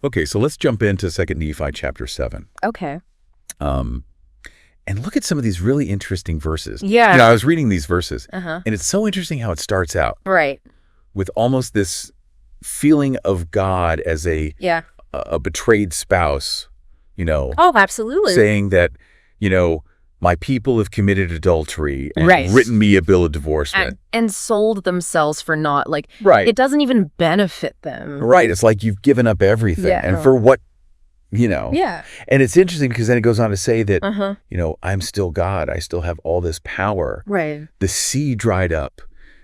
Okay, so let's jump into 2nd Nephi chapter 7. Okay. And look at some of these really interesting verses. Yeah. You know, I was reading these verses, Uh-huh. and it's so interesting how it starts out. Right. With almost this feeling of God as a betrayed spouse, you know. Oh, absolutely. Saying that, you know, my people have committed adultery and written me a bill of divorcement. And sold themselves for not, like, right. It doesn't even benefit them. Right. It's like you've given up everything. Yeah. And for what, you know. Yeah. And it's interesting because then it goes on to say that, you know, I'm still God. I still have all this power. Right. The sea dried up.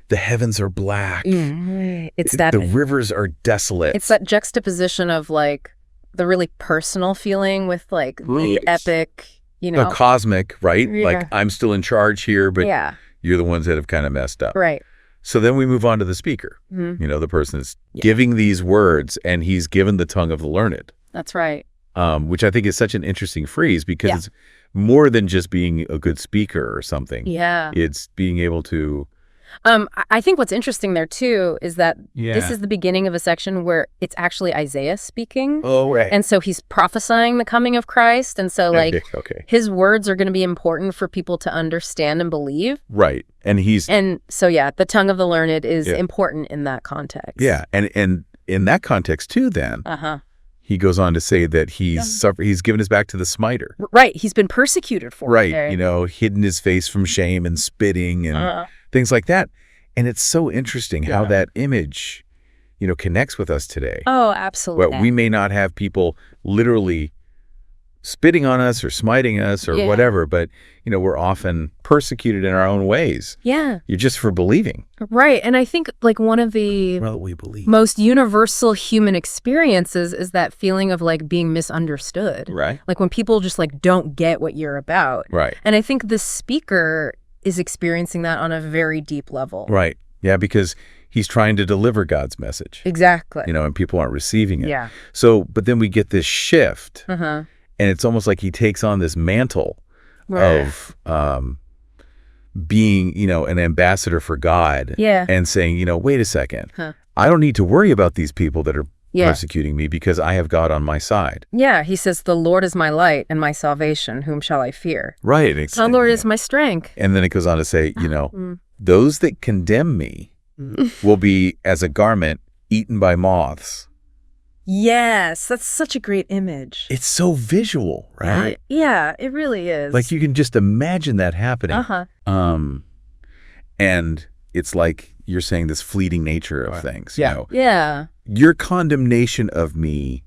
The heavens are black. It's that. The rivers are desolate. It's that juxtaposition of, like, the really personal feeling with, like, the epic, you know. The cosmic, right? Yeah. Like, I'm still in charge here, but you're the ones that have kind of messed up. Right. So then we move on to the speaker. You know, the person is giving these words, and he's given the tongue of the learned. That's right. Which I think is such an interesting phrase because it's more than just being a good speaker or something. Yeah. It's being able to... I think what's interesting there, too, is that this is the beginning of a section where it's actually Isaiah speaking. Oh, right. And so he's prophesying the coming of Christ. And so, like, his words are going to be important for people to understand and believe. Right. And so, the tongue of the learned is important in that context. Yeah. And in that context, too, then, he goes on to say that he's given his back to the smiter. Right. He's been persecuted for it. Right. You know, hidden his face from shame and spitting and things like that. And it's so interesting how that image, you know, connects with us today. Oh, absolutely. Well, we may not have people literally spitting on us or smiting us or whatever, but, you know, we're often persecuted in our own ways. Yeah. You're just for believing. Right. And I think, like, one of the most universal human experiences is that feeling of, like, being misunderstood. Right. Like, when people just, like, don't get what you're about. Right. And I think the speaker is experiencing that on a very deep level. Right. Yeah, because he's trying to deliver God's message. Exactly. You know, and people aren't receiving it. Yeah. So, but then we get this shift. And it's almost like he takes on this mantle of being, you know, an ambassador for God. Yeah. And saying, you know, wait a second. I don't need to worry about these people that are persecuting me because I have God on my side. Yeah. He says, the Lord is my light and my salvation. Whom shall I fear? Right. The Lord is my strength. And then it goes on to say, you know, those that condemn me will be as a garment eaten by moths. Yes, that's such a great image. It's so visual, right? Yeah, it really is. Like you can just imagine that happening. And it's like you're saying this fleeting nature of things. You know? Yeah. Your condemnation of me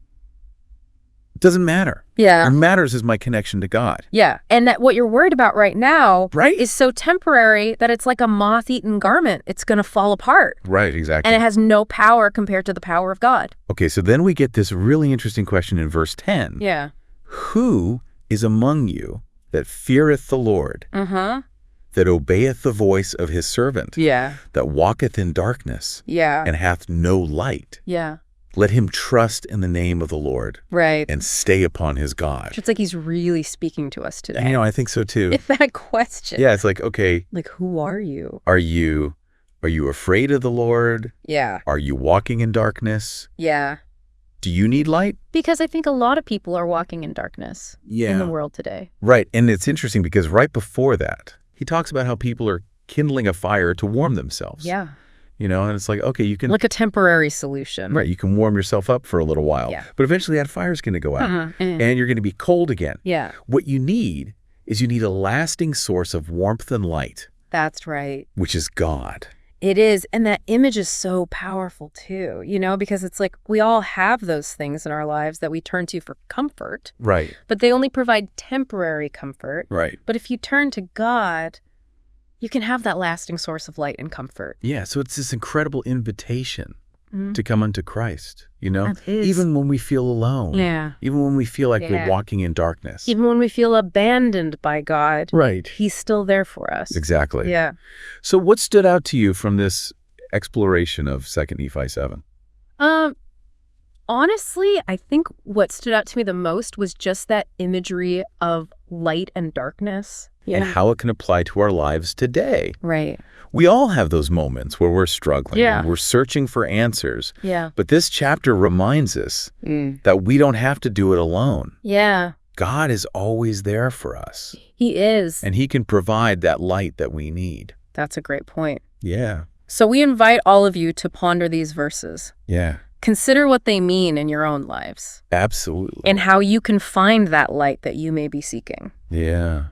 doesn't matter. Yeah. What matters is my connection to God. Yeah. And that what you're worried about right now is so temporary that it's like a moth-eaten garment. It's going to fall apart. Right, exactly. And it has no power compared to the power of God. Okay, so then we get this really interesting question in verse 10. Yeah. Who is among you that feareth the Lord, that obeyeth the voice of his servant, that walketh in darkness, and hath no light? Yeah. Let him trust in the name of the Lord. Right. And stay upon his God. It's like he's really speaking to us today. You know, I think so too. It's that question. Yeah, it's like, okay. Like, who are you? Are you afraid of the Lord? Yeah. Are you walking in darkness? Yeah. Do you need light? Because I think a lot of people are walking in darkness in the world today. Right. And it's interesting because right before that, he talks about how people are kindling a fire to warm themselves. Yeah. You know, and it's like, okay, you can... Like a temporary solution. Right. You can warm yourself up for a little while. Yeah. But eventually that fire's going to go out. And you're going to be cold again. Yeah. What you need is you need a lasting source of warmth and light. That's right. Which is God. It is. And that image is so powerful too, you know, because it's like we all have those things in our lives that we turn to for comfort. Right. But they only provide temporary comfort. Right. But if you turn to God, you can have that lasting source of light and comfort. Yeah, so it's this incredible invitation to come unto Christ, you know? That is. Even when we feel alone. Yeah. Even when we feel like we're walking in darkness. Even when we feel abandoned by God. Right. He's still there for us. Exactly. Yeah. So what stood out to you from this exploration of 2nd Nephi 7? Honestly, I think what stood out to me the most was just that imagery of light and darkness. And how it can apply to our lives today. Right. We all have those moments where we're struggling. Yeah. And we're searching for answers. Yeah. But this chapter reminds us that we don't have to do it alone. Yeah. God is always there for us. He is. And he can provide that light that we need. That's a great point. Yeah. So we invite all of you to ponder these verses. Yeah. Consider what they mean in your own lives. Absolutely. And how you can find that light that you may be seeking. Yeah.